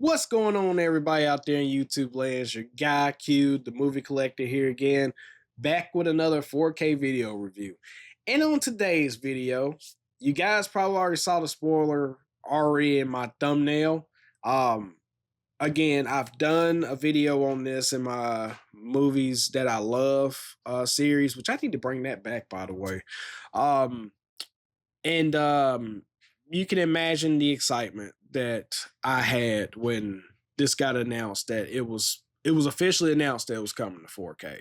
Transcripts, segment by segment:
What's going on, everybody out there in YouTube land? It's your guy Q, the movie collector, here again, back with another 4K video review. And on today's video, you guys probably already saw the spoiler already in my thumbnail. Um, Again, I've done a video on this in my movies that I love series, which I need to bring that back, by the way. Um, and you can imagine the excitement that I had when this got announced that it was officially announced that it was coming to 4K.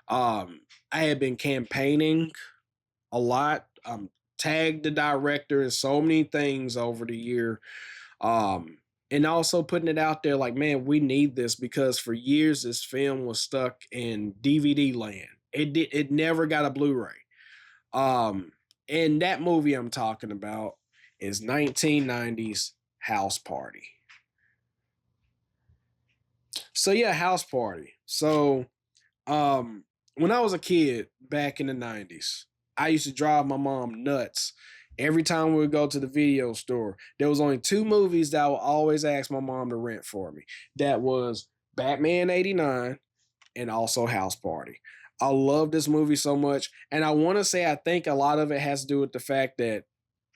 I had been campaigning a lot. Tagged the director in so many things over the year. And also putting it out there like, man, we need this because for years this film was stuck in DVD land. It never got a Blu-ray. Um, and that movie I'm talking about is 1990's House Party. So yeah, House Party. So when I was a kid back in the 90s, I used to drive my mom nuts. Every time we would go to the video store, there was only two movies that I would always ask my mom to rent for me. That was Batman 89 and also House Party. I love this movie so much. And I want to say I think a lot of it has to do with the fact that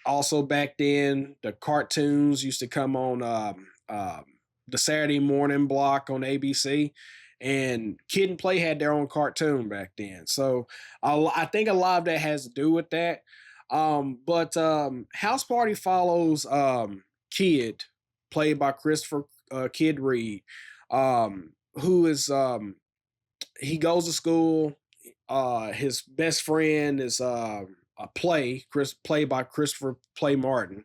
also back then the cartoons used to come on the Saturday morning block on ABC. And Kid and Play had their own cartoon back then. So I think a lot of that has to do with that. But House Party follows Kid, played by Christopher Kid Reed, who is he goes to school. His best friend is a played by Christopher Play Martin.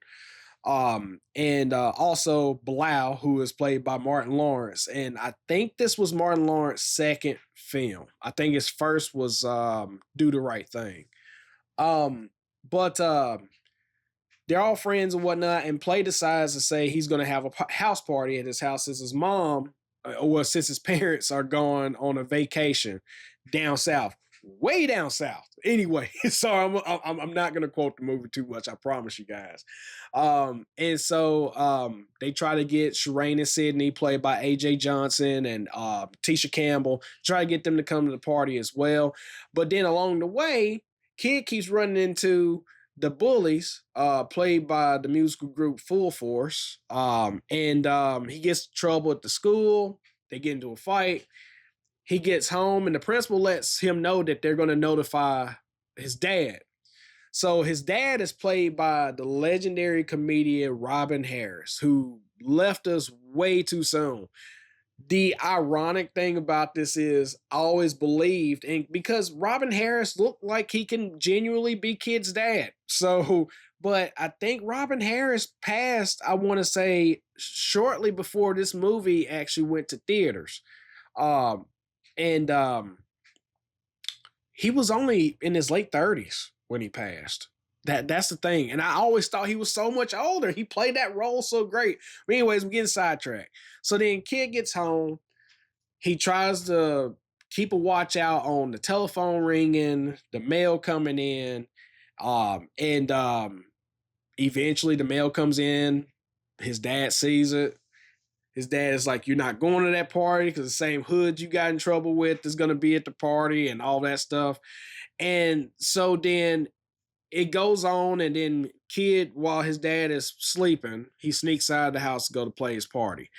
And also Blau, who is played by Martin Lawrence. And I think this was Martin Lawrence's second film. I think his first was Do the Right Thing. But they're all friends and whatnot, and Play decides to say he's going to have a house party at his house since his mom, since his parents are gone on a vacation down south, way down south. Anyway, sorry, I'm not going to quote the movie too much. I promise you guys. And so they try to get Shireen and Sydney, played by AJ Johnson and Tisha Campbell, try to get them to come to the party as well. But then along the way, Kid keeps running into the bullies, played by the musical group Full Force. And he gets in trouble at the school. They get into a fight. He gets home, and the principal lets him know that they're going to notify his dad. So his dad is played by the legendary comedian Robin Harris, who left us way too soon. The ironic thing about this is I always believed, and because Robin Harris looked like he can genuinely be Kid's dad. So, but I think Robin Harris passed, I want to say, shortly before this movie actually went to theaters. And he was only in his late 30s when he passed. That's the thing. And I always thought he was so much older. He played that role so great. But anyways, I'm getting sidetracked. So then Kid gets home. He tries to keep a watch out on the telephone ringing, the mail coming in. And eventually the mail comes in. His dad sees it. His dad is like, you're not going to that party because the same hood you got in trouble with is going to be at the party and all that stuff. And so then it goes on, and then Kid, while his dad is sleeping, he sneaks out of the house to go to play his party.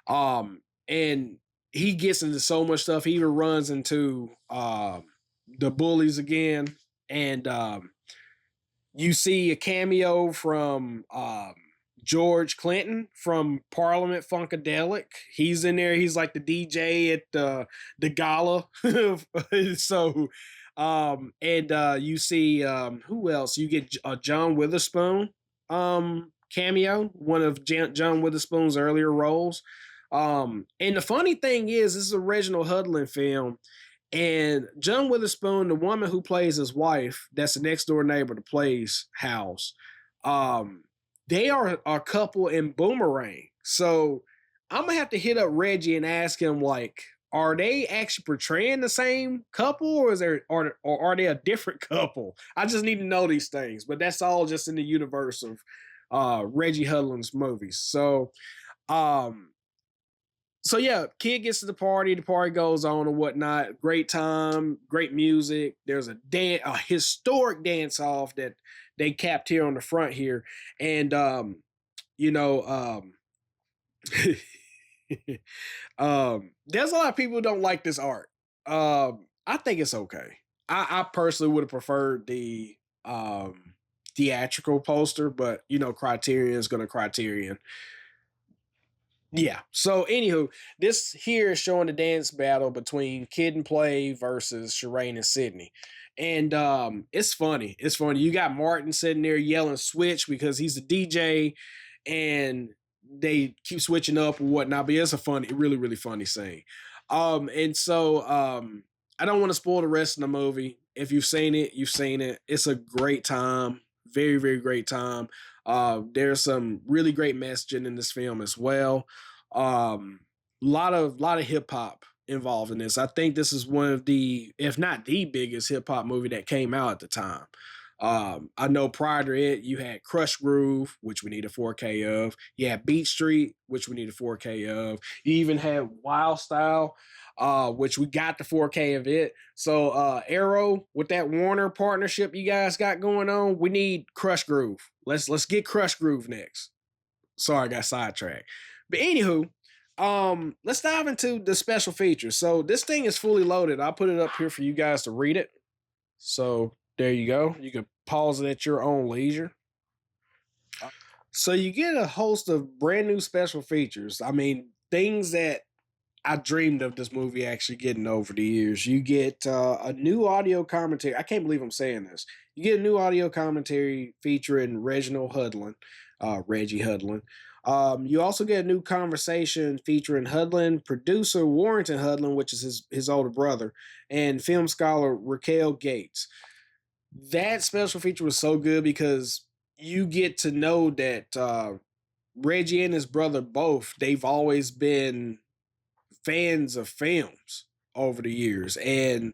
And he gets into so much stuff. He even runs into the bullies again. And you see a cameo from George Clinton from Parliament Funkadelic. He's in there. He's like the DJ at the gala. So you see who else? You get a John Witherspoon cameo, one of John Witherspoon's earlier roles. And the funny thing is, this is an original Hudlin film, and John Witherspoon, the woman who plays his wife, that's the next door neighbor to plays House, they are a couple in Boomerang. So I'm gonna have to hit up Reggie and ask him, like, are they actually portraying the same couple, or are they a different couple? I just need to know these things, but that's all just in the universe of Reggie Hudlin's movies. So So yeah, kid gets to the party goes on and whatnot. Great time, great music. There's a historic dance off that they capped here on the front here, and you know, there's a lot of people who don't like this art. I think it's okay. I personally would have preferred the theatrical poster, but Criterion is going to Criterion. Yeah. So, anywho, this here is showing the dance battle between Kid and Play versus Shireen and Sydney. And it's funny. It's funny. You got Martin sitting there yelling switch because he's a DJ and they keep switching up and whatnot. But it's a funny, really, really funny scene. And so I don't want to spoil the rest of the movie. If you've seen it, you've seen it. It's a great time. Very, very great time. There's some really great messaging in this film as well. Lot of hip hop involved in this. I think this is one of the, if not the biggest hip hop movie that came out at the time. I know prior to it, you had Crush Groove, which we need a 4K of. You had Beat Street, which we need a 4K of. You even had Wild Style, which we got the 4K of it. So Arrow, with that Warner partnership you guys got going on, we need Crush Groove. Let's get Crush Groove next. Sorry, I got sidetracked. But anywho, let's dive into the special features. So this thing is fully loaded. I'll put it up here for you guys to read it. So there you go. You can pause it at your own leisure. So you get a host of brand new special features. I mean, things that I dreamed of this movie actually getting over the years. You get a new audio commentary. I can't believe I'm saying this. You get a new audio commentary featuring Reginald Hudlin, Reggie Hudlin. You also get a new conversation featuring Hudlin, producer Warrington Hudlin, which is his older brother, and film scholar Raquel Gates. That special feature was so good because you get to know that Reggie and his brother both, they've always been fans of films over the years, and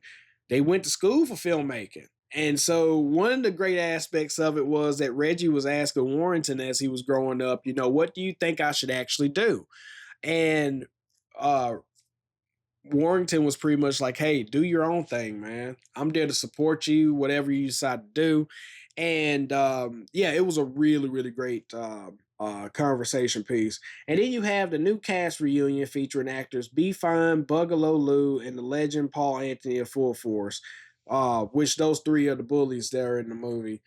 they went to school for filmmaking. And so one of the great aspects of it was that Reggie was asking Warrington as he was growing up, what do you think I should actually do? And Warrington was pretty much like, hey, do your own thing, man. I'm there to support you, whatever you decide to do. And yeah, it was a really, really great conversation piece. And then you have the new cast reunion featuring actors B Fine, Bugalo Lou, and the legend Paul Anthony of Full Force, which those three are the bullies there in the movie.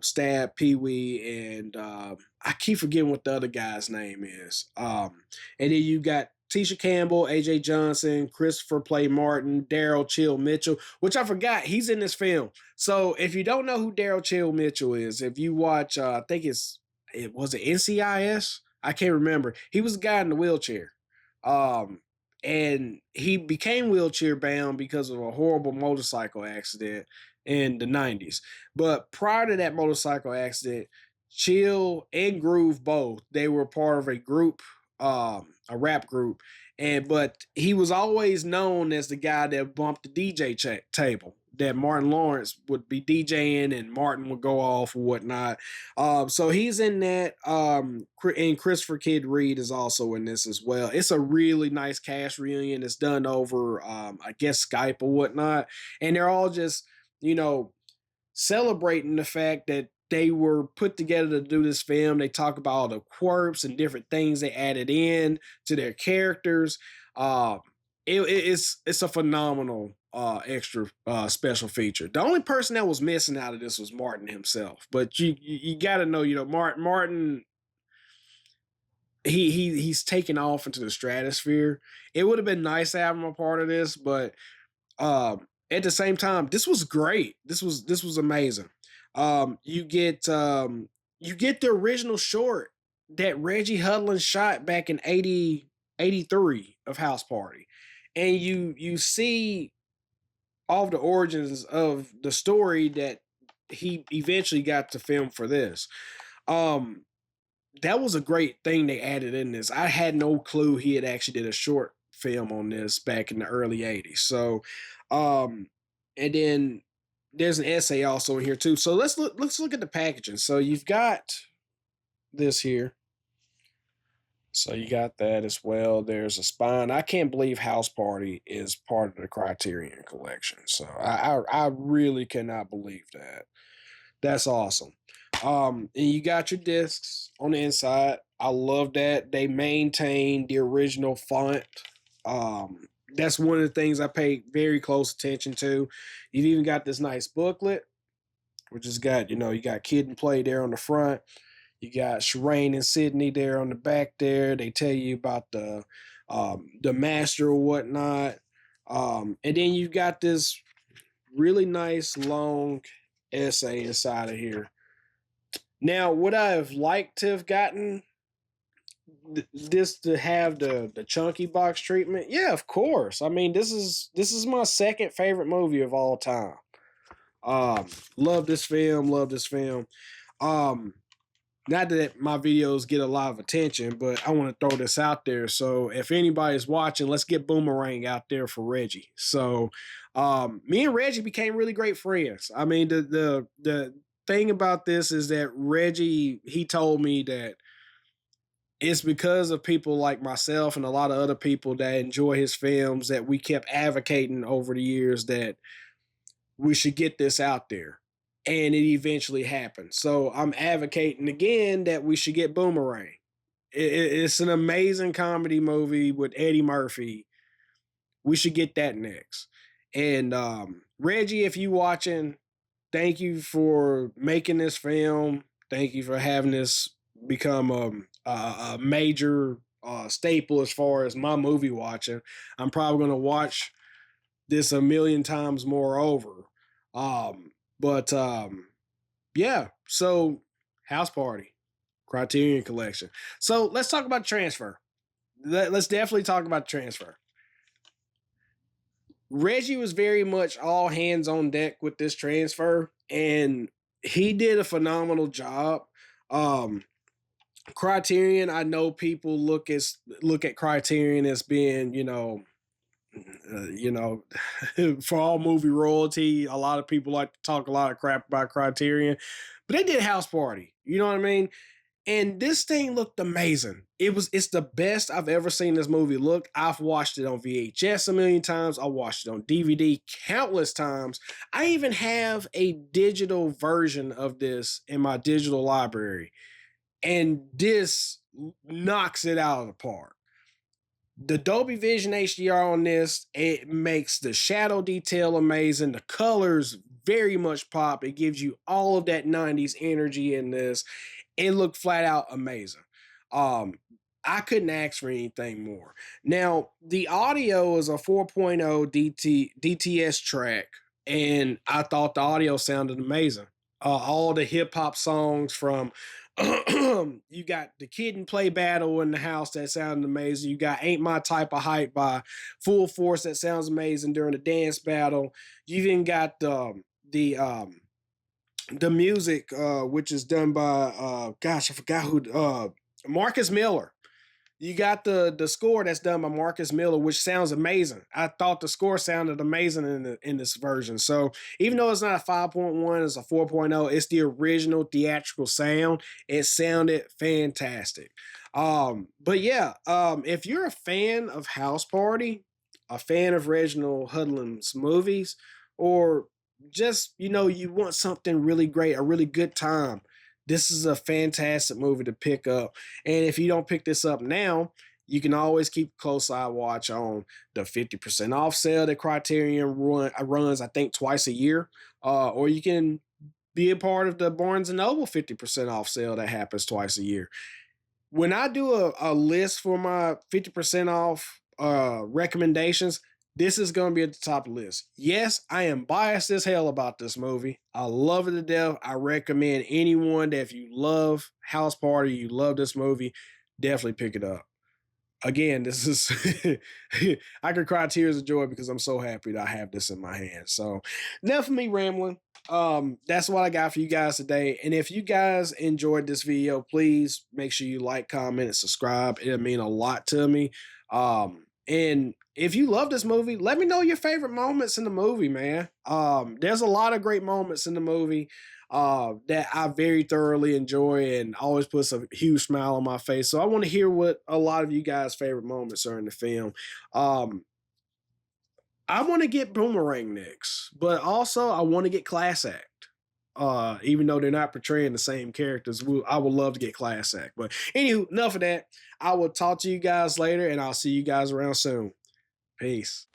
Stab, Pee Wee, and I keep forgetting what the other guy's name is. And then you got Tisha Campbell, AJ Johnson, Christopher Play Martin, Daryl Chill Mitchell, which I forgot he's in this film. So if you don't know who Daryl Chill Mitchell is, if you watch, I think it was it NCIS. I can't remember. He was a guy in the wheelchair, and he became wheelchair bound because of a horrible motorcycle accident in the 90s. But prior to that motorcycle accident, Chill and Groove both, they were part of a group, a rap group, but he was always known as the guy that bumped the DJ table. That Martin Lawrence would be DJing and Martin would go off or whatnot. So he's in that. And Christopher Kid Reed is also in this as well. It's a really nice cast reunion. It's done over, I guess, Skype or whatnot. And they're all just, celebrating the fact that they were put together to do this film. They talk about all the quirks and different things they added in to their characters. It's a phenomenal extra special feature. The only person that was missing out of this was Martin himself. But you got to know, Martin. He's taken off into the stratosphere. It would have been nice to have him a part of this, but at the same time, this was great. This was amazing. You get the original short that Reggie Hudlin shot back in 83 of House Party. And you see all of the origins of the story that he eventually got to film for this. That was a great thing they added in this. I had no clue he had actually did a short film on this back in the early 80s. So and then there's an essay also in here too. So let's look at the packaging. So you've got this here. So you got that as well. There's a spine. I can't believe House Party is part of the Criterion collection. So I really cannot believe that. That's awesome. And you got your discs on the inside. I love that they maintain the original font. That's one of the things I pay very close attention to. You've even got this nice booklet, which has got, you got Kid and Play there on the front. You got Shireen and Sydney there on the back there. They tell you about the master or whatnot. And then you've got this really nice long essay inside of here. Now, would I have liked to have gotten this to have the chunky box treatment? Yeah, of course. I mean, this is my second favorite movie of all time. Love this film. Love this film. Um, Not that my videos get a lot of attention, but I want to throw this out there. So if anybody's watching, let's get Boomerang out there for Reggie. So me and Reggie became really great friends. I mean, the thing about this is that Reggie, he told me that it's because of people like myself and a lot of other people that enjoy his films that we kept advocating over the years that we should get this out there. And it eventually happened. So I'm advocating again that we should get Boomerang. It's an amazing comedy movie with Eddie Murphy. We should get that next. And Reggie, if you watching, thank you for making this film. Thank you for having this become a major staple as far as my movie watching. I'm probably going to watch this a million times more over. But yeah, so House Party, Criterion Collection. So let's talk about transfer. Let's definitely talk about transfer. Reggie was very much all hands on deck with this transfer, and he did a phenomenal job. Um, Criterion, I know people look at Criterion as being, you know, for all movie royalty, a lot of people like to talk a lot of crap about Criterion, but they did House Party. You know what I mean? And this thing looked amazing. It's the best I've ever seen this movie look. I've watched it on VHS a million times. I watched it on DVD countless times. I even have a digital version of this in my digital library. And this knocks it out of the park. The Dolby Vision HDR on this, it makes the shadow detail amazing. The colors very much pop. It gives you all of that 90s energy in this. It looked flat out amazing. Um, I couldn't ask for anything more. Now, the audio is a 4.0 DTS track, and I thought the audio sounded amazing. All the hip hop songs from you got the Kid and Play battle in the house that sounded amazing. You got Ain't My Type of Hype by Full Force that sounds amazing during the dance battle. You even got the music, which is done by gosh, I forgot who Marcus Miller. You got the score that's done by Marcus Miller, which sounds amazing. I thought the score sounded amazing in this version. So even though it's not a 5.1, it's a 4.0, it's the original theatrical sound. It sounded fantastic. But yeah, if you're a fan of House Party, a fan of Reginald Hudlin's movies, or just you want something really great, a really good time, this is a fantastic movie to pick up. And if you don't pick this up now, you can always keep a close eye watch on the 50% off sale that Criterion runs, I think, twice a year. Or you can be a part of the Barnes & Noble 50% off sale that happens twice a year. When I do a list for my 50% off recommendations, this is going to be at the top of the list. Yes, I am biased as hell about this movie. I love it to death. I recommend anyone that if you love House Party, you love this movie, definitely pick it up. Again, this is I could cry tears of joy because I'm so happy that I have this in my hands. So enough of me rambling. That's what I got for you guys today. And if you guys enjoyed this video, please make sure you like, comment, and subscribe. It'll mean a lot to me. And if you love this movie, let me know your favorite moments in the movie, man. There's a lot of great moments in the movie that I very thoroughly enjoy and always puts a huge smile on my face. So I want to hear what a lot of you guys' favorite moments are in the film. Um, I want to get Boomerang next, but also I want to get Class Act. Even though they're not portraying the same characters, I would love to get Class Act. But anywho, enough of that. I will talk to you guys later, and I'll see you guys around soon. Peace.